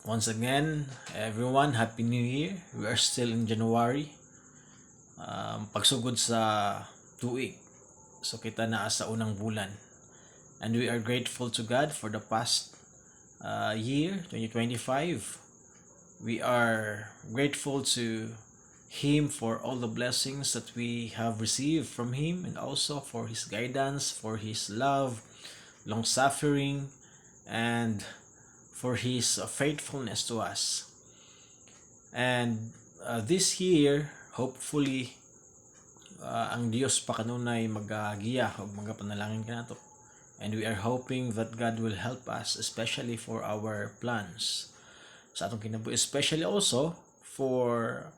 Once again, everyone, Happy New Year. We are still in January. Pagsugod sa tuig. So kita na sa unang bulan. And we are grateful to God for the past year, 2025. We are grateful to Him for all the blessings that we have received from Him, and also for His guidance, for His love, long suffering, and for His faithfulness to us. And this year, hopefully, ang Diyos pa kanunay magagiya o mga panalangin ka nato. And we are hoping that God will help us, especially for our plans sa atong kinabuhi, especially also for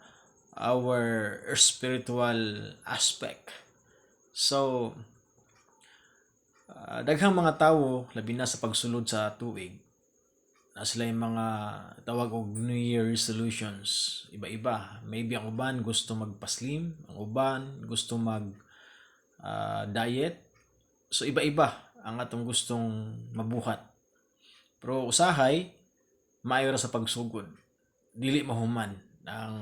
our spiritual aspect. So, daghang mga tawo, labi na sa pagsulod sa tuig, na sila yung mga tawag og New Year resolutions. Iba-iba. Maybe ang uban gusto magpa-slim, ang uban gusto mag-diet. So iba-iba ang atong gustong mabuhat. Pero usahay, maayo ra sa pagsugod. Dili mahuman ang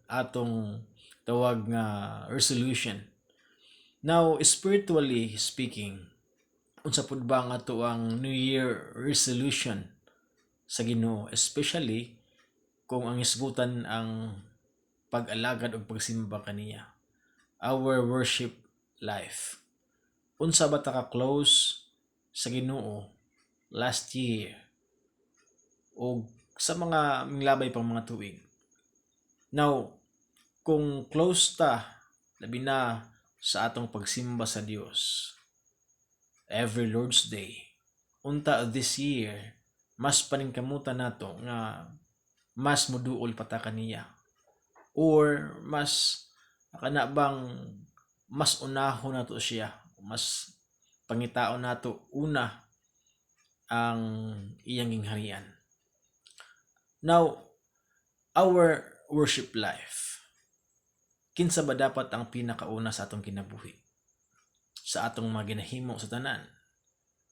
atong tawag nga resolution. Now, spiritually speaking, unsa pud ba nga ato ang New Year resolution sa Ginoo, especially kung ang isgutan ang pag-alagad o pagsimba kaniya, our worship life. Unsa ba ta ka close sa Ginoo last year o sa mga minglabay pang mga tuig. Now, kung close ta labi na sa atong pagsimba sa Dios every Lord's Day, unta this year mas paningkamutan nato nga mas moduol pa ta kaniya, or mas kana bang mas unahon nato siya, mas pangitaon nato una ang iyang gingharian. Now, our worship life, kinsa ba dapat ang pinakauna sa atong kinabuhi, sa atong mga ginahimo sa tanan?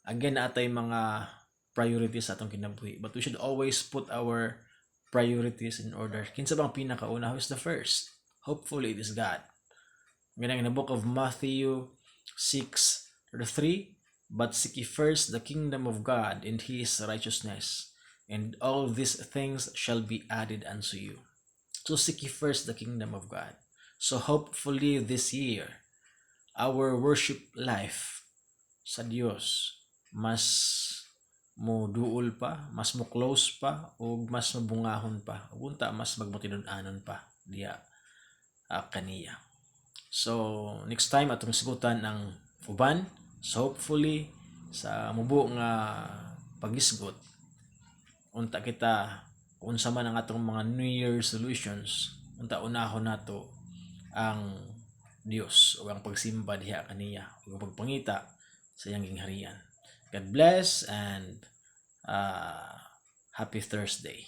Again, naatay mga priorities sa atong kinabuhi, but we should always put our priorities in order. Kinsa bang pinakauna? Who is the first? Hopefully it is God. Ganang in the book of Matthew 6:3, but seek ye first the kingdom of God and His righteousness, and all these things shall be added unto you. So seek ye first the kingdom of God. So hopefully this year, our worship life sa Dios mas mo duol pa, mas mo close pa, o mas mabungahon pa, o unta mas magmotinud-anon pa diya kaniya. So next time atong sigutan ang uban. So hopefully sa mubo nga pagisgot, unta kita unsa man ang atong mga New Year resolutions, unta unahon nato ang Dios o ang pagsimba diha kaniya o pagpangita sa iyang gingharian. God bless and happy Thursday.